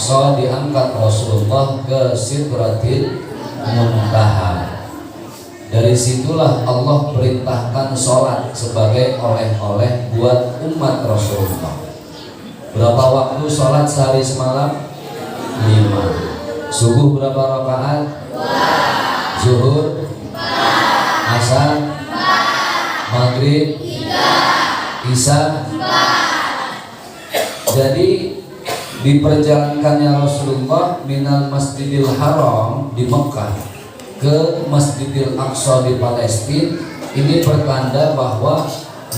Aqsa diangkat Rasulullah ke Sidratil Muntaha. Dari situlah Allah perintahkan sholat sebagai oleh-oleh buat umat Rasulullah. Berapa waktu sholat sehari semalam? 5. Subuh berapa rakaat? 2. Zuhur? 4. Asar? 4. Maghrib? 3. Isya? 4. Jadi diperjalankannya Rasulullah minal Masjidil Haram di Mekah ke Masjidil Aqsa di Palestina, ini pertanda bahwa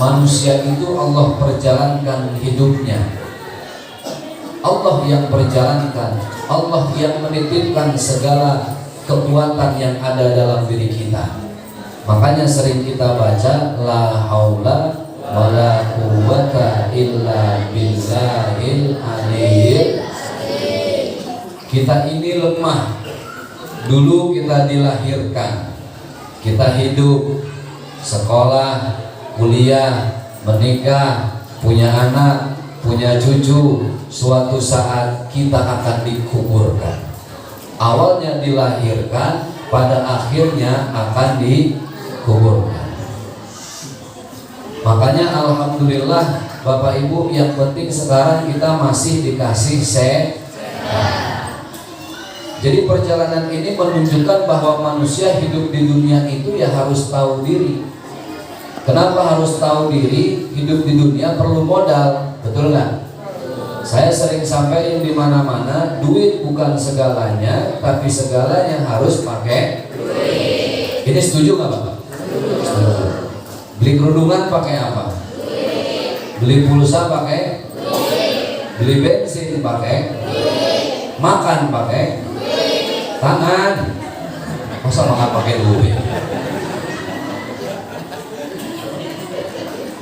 manusia itu Allah perjalankan hidupnya. Allah yang perjalankan, Allah yang menitipkan segala kekuatan yang ada dalam diri kita. Makanya sering kita baca la haula wala quwwata illa billahil aliyyil. Kita ini lemah. Dulu kita dilahirkan, kita hidup, sekolah, kuliah, menikah, punya anak, punya cucu. Suatu saat kita akan dikuburkan. Awalnya dilahirkan, pada akhirnya akan dikuburkan. Makanya alhamdulillah Bapak Ibu, yang penting sekarang kita masih dikasih sehat. Jadi perjalanan ini menunjukkan bahwa manusia hidup di dunia itu ya harus tahu diri. Kenapa harus tahu diri? Hidup di dunia perlu modal, betul nggak? Saya sering sampaikan di mana-mana, duit bukan segalanya, tapi segalanya harus pakai duit. Ini setuju nggak Bapak? Setuju. Beli kerudungan pakai apa? Duit. Beli pulsa pakai duit. Beli bensin pakai duit. Makan pakai tangan, masa makan pakai duit?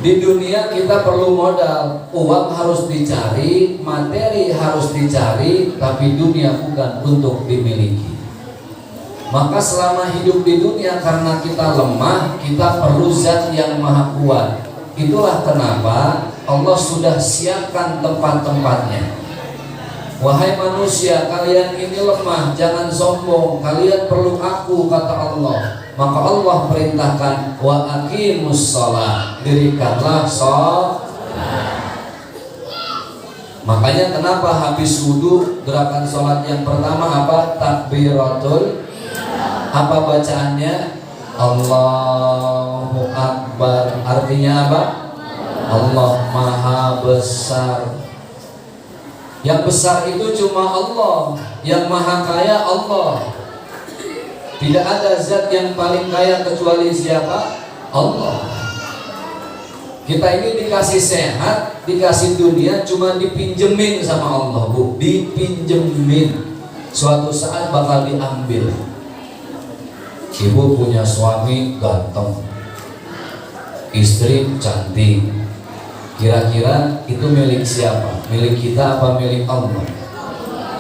Di dunia kita perlu modal, uang harus dicari, materi harus dicari, tapi dunia bukan untuk dimiliki. Maka selama hidup di dunia, karena kita lemah, kita perlu zat yang maha kuat. Itulah kenapa Allah sudah siapkan tempat-tempatnya. Wahai manusia, kalian ini lemah, jangan sombong, kalian perlu aku, kata Allah. Maka Allah perintahkan wa aqimus shalah, dirikanlah shalat. Makanya kenapa habis wudu gerakan sholat yang pertama apa? Takbiratul. Apa bacaannya? Allahu Akbar. Artinya apa? Allah Maha Besar. Yang besar itu cuma Allah, yang maha kaya Allah. Tidak ada zat yang paling kaya kecuali siapa? Allah. Kita ini dikasih sehat, dikasih dunia, cuma dipinjemin sama Allah, Bu. Dipinjemin. Suatu saat bakal diambil. Ibu punya suami ganteng, istri cantik. Kira-kira itu milik siapa? Milik kita apa milik Allah?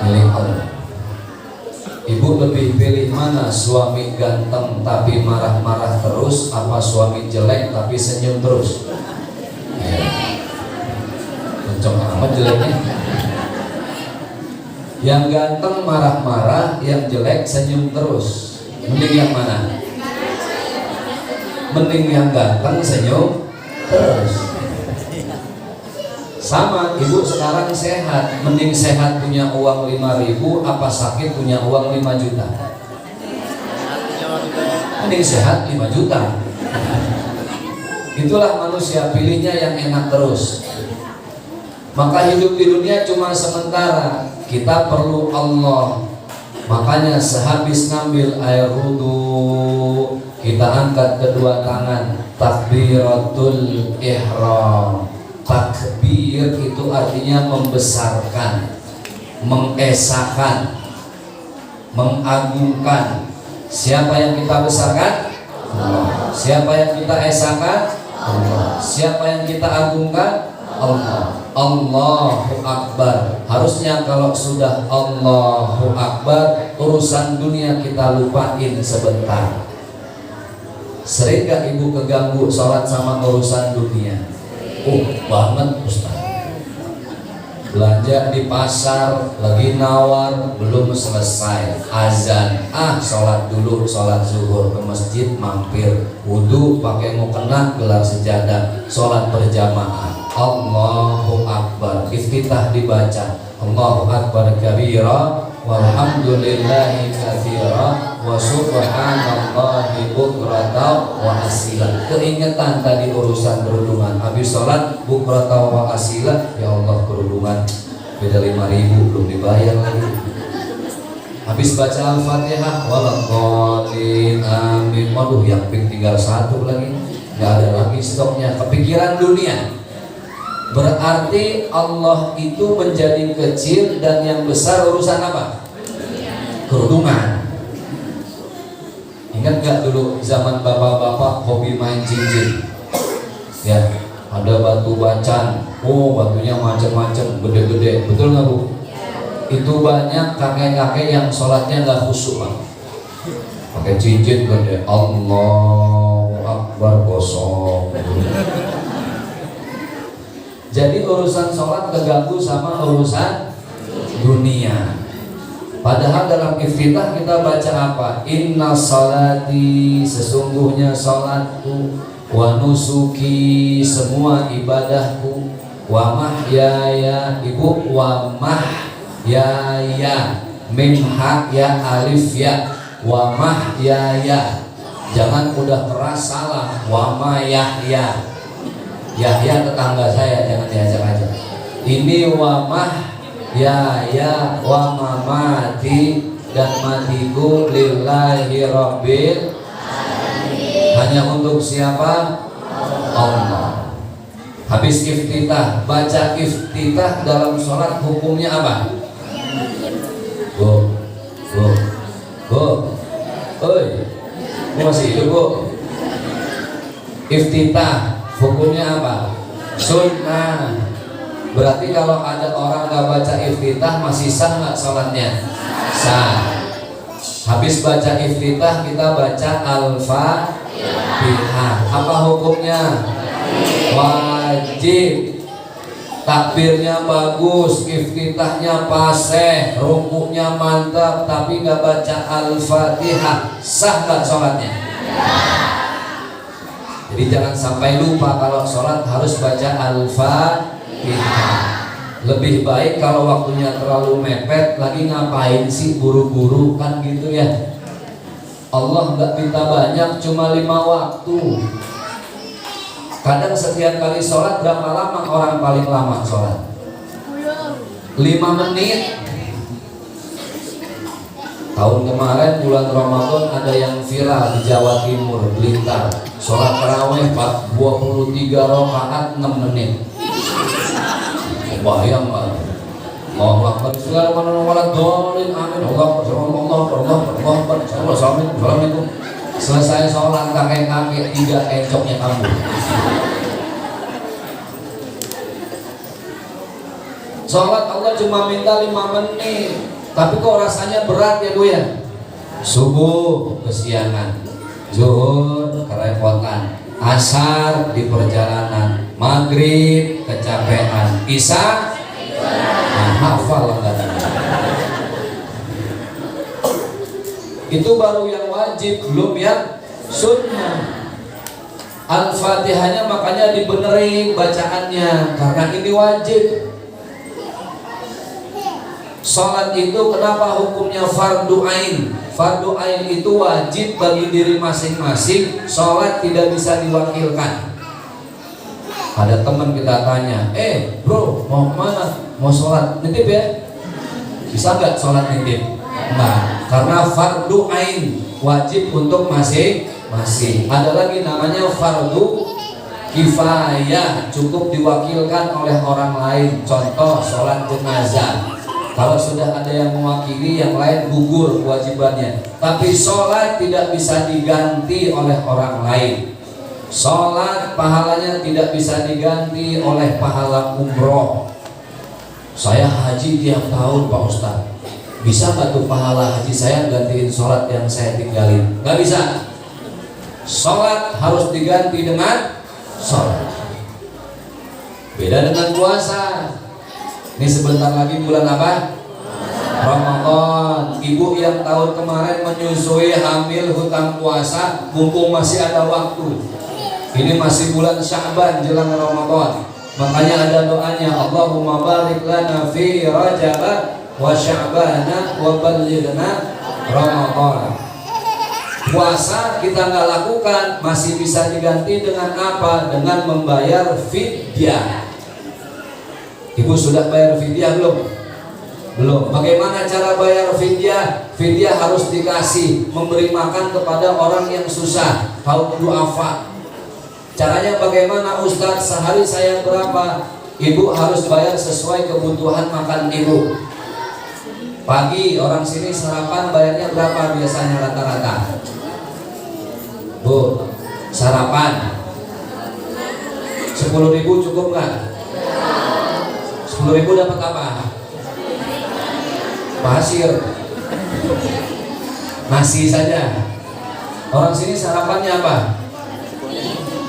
Milik Allah. Ibu lebih pilih mana? Suami ganteng tapi marah-marah terus, apa suami jelek tapi senyum terus? Kenceng amat jeleknya. Yang ganteng marah-marah, yang jelek senyum terus. Mending yang mana? Mending yang ganteng senyum terus. Sama, ibu sekarang sehat, mending sehat punya uang 5.000 apa sakit punya uang 5 juta? Mending sehat 5 juta. Itulah manusia, pilihnya yang enak terus. Maka hidup di dunia cuma sementara, kita perlu Allah. Makanya sehabis ngambil air wudu, kita angkat kedua tangan, takbiratul ihram. Takbir itu artinya membesarkan, mengesakan, mengagungkan. Siapa yang kita besarkan? Allah. Siapa yang kita esakan? Allah. Siapa yang kita agungkan? Allah. Allahu Akbar. Harusnya kalau sudah Allahu Akbar, urusan dunia kita lupain sebentar. Sering gak ibu keganggu sholat sama urusan dunia? Oh banget Ustaz. belanja di pasar, lagi nawar, belum selesai azan, sholat dulu, sholat zuhur, ke masjid mampir, wudhu pakai mukena, gelar sejadah, sholat berjamaah, Allahu Akbar, iftitah dibaca, Allahu Akbar kabira, walhamdulillahi katsira, wa subhanallahi bukrata wa asila. Keingetan tadi urusan kerudungan, habis sholat bukrata wa asila, ya Allah kerudungan beda 5.000 belum dibayar lagi. Habis baca Al-Fatihah, walaqolin amin, waduh yang pink tinggal 1 lagi, nggak ada lagi stoknya, kepikiran dunia. Berarti Allah itu menjadi kecil dan yang besar urusan apa? Kerudungan. Ingat gak dulu zaman bapak-bapak hobi main cincin? Ya, ada batu bacan, batunya macam-macam, gede-gede, betul nggak Bu? Itu banyak kakek-kakek yang sholatnya nggak khusyuk Pak. Pakai cincin gede, Allahu Akbar kosong. Jadi urusan sholat keganggu sama urusan dunia. Padahal dalam iftitah kita baca apa? Inna sholati, sesungguhnya sholatku, wa nusuki, semua ibadahku, wa mahyaya, ibu, wa mahyaya, mim ha ya alif ya, wa mahyaya. Jangan udah keras salah, wa mayahya. Yahya tetangga saya, jangan diajak aja. Ini wamah ya wa mamati, dan matiku lillahi rabbil alamin. Hanya untuk siapa? Allah. Habis iftitah, baca iftitah dalam sholat hukumnya apa? Oi, masih hidup Bu? Iftitah hukumnya apa? Sunnah. Berarti kalau ada orang gak baca iftitah masih sah gak sholatnya? Sah. Habis baca iftitah kita baca Al-Fatihah. Apa hukumnya? Wajib. Takbirnya bagus, iftitahnya fasih, rukuknya mantap, tapi gak baca Al-Fatihah, sah gak sholatnya? Jadi jangan sampai lupa kalau sholat harus baca Al-Fatihah. Lebih baik kalau waktunya terlalu mepet, lagi ngapain sih buru-buru kan gitu ya. Allah nggak minta banyak, cuma 5 waktu. Kadang setiap kali sholat berapa lama orang paling lama sholat? 5 menit. Tahun kemarin bulan Ramadan ada yang viral di Jawa Timur, Blitar, sholat tarawih 23 rakaat 6 menit. Bayang lah. Allahu Akbar, bismillahirrahmanirrahim, amin, Assalamualaikum. Selesai sholat kakek-kakek 3 encoknya kamu. Sholat Allah cuma minta 5 menit. Tapi kok rasanya berat ya Bu ya? Subuh kesiangan, zuhur kerepotan, asar di perjalanan, maghrib kecapean, isya hafal enggak? Itu baru yang wajib, belum yang sunnah. Al-Fatihahnya makanya dibenerin bacaannya, karena ini wajib. Sholat itu kenapa hukumnya fardu ain? Fardu ain itu wajib bagi diri masing-masing. Sholat tidak bisa diwakilkan. Ada teman kita tanya, bro mau mana? Mau sholat nitip ya? Bisa nggak sholat nitip? Nah, karena fardu ain wajib untuk masing-masing. Ada lagi namanya fardu kifayah, cukup diwakilkan oleh orang lain. Contoh sholat jenazah. Kalau sudah ada yang mewakili, yang lain gugur kewajibannya. Tapi sholat tidak bisa diganti oleh orang lain. Sholat pahalanya tidak bisa diganti oleh pahala umroh. Saya haji tiap tahun Pak Ustadz. Bisa nggak tuh pahala haji saya gantiin sholat yang saya tinggalin? Nggak bisa. Sholat harus diganti dengan sholat. Beda dengan puasa. Ini sebentar lagi bulan apa? Ramadan. Ibu yang tahun kemarin menyusui, hamil, hutang puasa, mumpung masih ada waktu. Ini masih bulan Sya'ban jelang Ramadan. Makanya ada doanya, Allahumma barik lana fi Rajab wa Sya'bana wa ballighna Ramadan. Puasa kita nggak lakukan, masih bisa diganti dengan apa? Dengan membayar fidyah. Ibu sudah bayar fidyah belum? Belum. Bagaimana cara bayar fidyah? Fidyah harus dikasih, memberi makan kepada orang yang susah, kaum duafa. Caranya bagaimana Ustadz? Sehari saya berapa? Ibu harus bayar sesuai kebutuhan makan ibu. Pagi orang sini sarapan bayarnya berapa biasanya rata-rata? Bu, sarapan 10.000 cukup nggak? 10.000 dapat apa? Pasir, nasi saja. Orang sini sarapannya apa?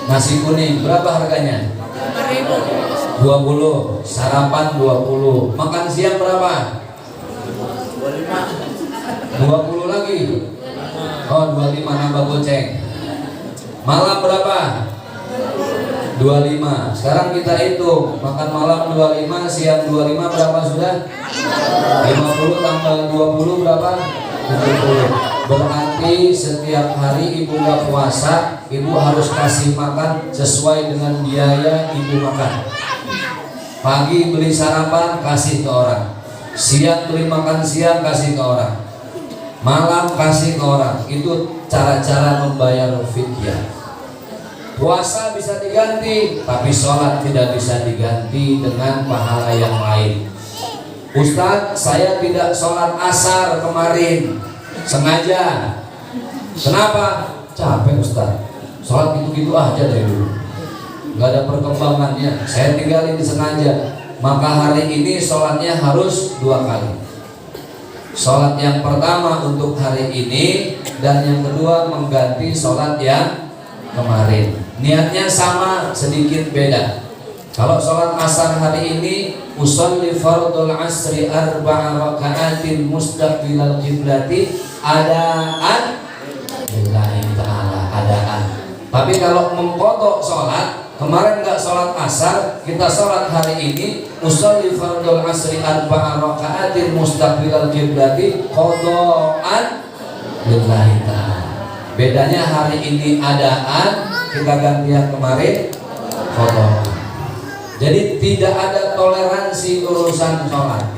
Nasi kuning. Berapa harganya? 20. Sarapan 20. Makan siang berapa? 20 lagi. Oh, 25 nambah goceng. Malam berapa? 25. Sekarang kita hitung, makan malam 25, siang 25, berapa sudah? 50 tambah 20 berapa? 70. Berarti setiap hari ibu gak puasa, ibu harus kasih makan sesuai dengan biaya ibu makan. Pagi beli sarapan, kasih ke orang. Siang beli makan siang, kasih ke orang. Malam kasih ke orang. Itu cara-cara membayar fidyah. Puasa bisa diganti, tapi sholat tidak bisa diganti dengan pahala yang lain. Ustadz, saya tidak sholat asar kemarin, sengaja. Kenapa? Capek Ustadz, sholat gitu-gitu aja dari dulu, gak ada perkembangannya, saya tinggalin sengaja. Maka hari ini sholatnya harus 2 kali. Sholat yang pertama untuk hari ini, dan yang kedua mengganti sholat yang kemarin. Niatnya sama, sedikit beda. Kalau sholat asar hari ini, usolli fardul asri 4 raka'atin mustaqbilal qiblati adaan lillahi ta'ala, adaan. Tapi kalau mempotong sholat, kemarin nggak sholat asar, kita sholat hari ini, usolli fardul asri 4 raka'atin mustaqbilal qiblati qadaan lillahi ta'ala. Bedanya hari ini adaan, kita ganti yang kemarin qadaan. Jadi tidak ada toleransi urusan sholat.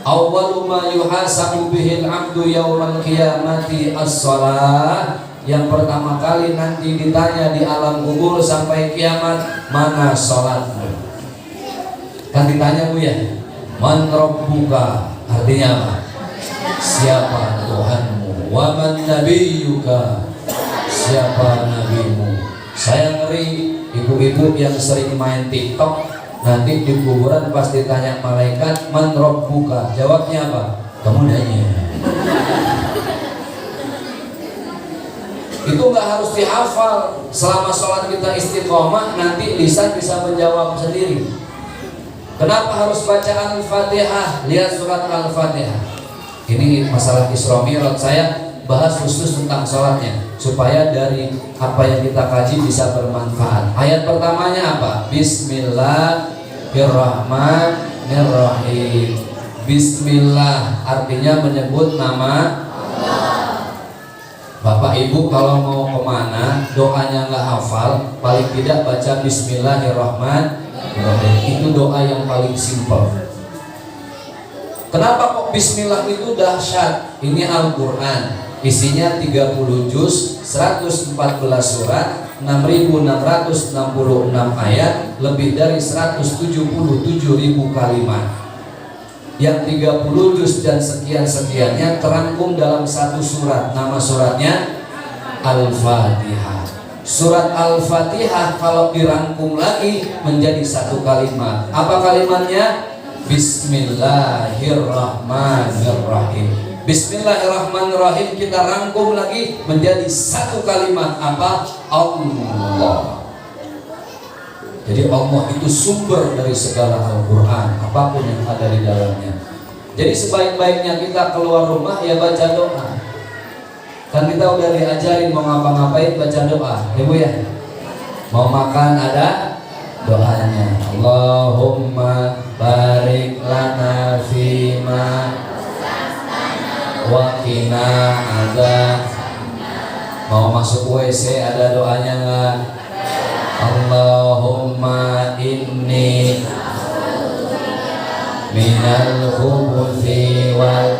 Awwalu ma yuhasabu bihil abdu yaumal qiyamati as-shalah. Yang pertama kali nanti ditanya di alam kubur sampai kiamat, mana sholatmu? Kan ditanya Bu ya, man rabbuka, artinya apa? Siapa Tuhanmu? Wa man nabiyyuka, siapa nabimu? Saya ngeri ibu-ibu yang sering main TikTok, nanti di kuburan pasti tanya malaikat, man rabbuka, jawabnya apa? Kamu nanya. Itu nggak harus dihafal. Selama sholat kita istiqomah, nanti lisan bisa menjawab sendiri. Kenapa harus baca Al-Fatihah? Lihat surat Al-Fatihah. Ini masalah Isra Mi'raj, saya bahas khusus tentang sholatnya, supaya dari apa yang kita kaji bisa bermanfaat. Ayat pertamanya apa? Bismillahirrahmanirrahim. Bismillah artinya menyebut nama Bapak Ibu. Kalau mau kemana, doanya nggak hafal, paling tidak baca Bismillahirrahmanirrahim. Itu doa yang paling simpel. Kenapa kok Bismillah itu dahsyat? Ini Al-Quran, isinya 30 juz, 114 surat, 6.666 ayat, lebih dari 177.000 kalimat. Yang 30 juz dan sekian-sekiannya terangkum dalam satu surat. Nama suratnya Al-Fatihah. Surat Al-Fatihah kalau dirangkum lagi menjadi satu kalimat. Apa kalimatnya? Bismillahirrahmanirrahim. Bismillahirrahmanirrahim kita rangkum lagi menjadi satu kalimat. Apa? Allah. Jadi Allah itu sumber dari segala Al-Quran, apapun yang ada di dalamnya. Jadi sebaik-baiknya kita keluar rumah ya baca doa. Kan kita udah diajarin mau ngapa-ngapain baca doa, ibu ya. Mau makan ada doanya. Allahumma barik lana fima wa qina adzab. Mau masuk WC ada doanya nggak? Allahumma inni minal khubuthi wal.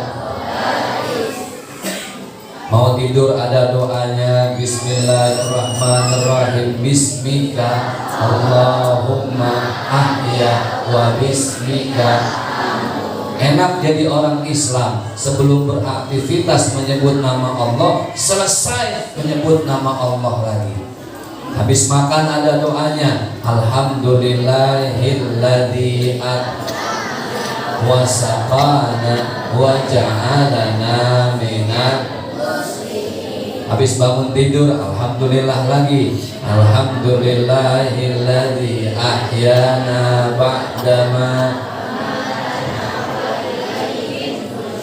Mau tidur ada doanya. Bismillahirrahmanirrahim. Bismika Allahumma ahya wa bismika. Enak jadi orang Islam, sebelum beraktivitas menyebut nama Allah, selesai menyebut nama Allah lagi. Habis makan ada doanya. Alhamdulillahilladzi wa saqana wa ja'alana minal. Habis bangun tidur alhamdulillah lagi. Alhamdulillahilladzi ahyana ba'da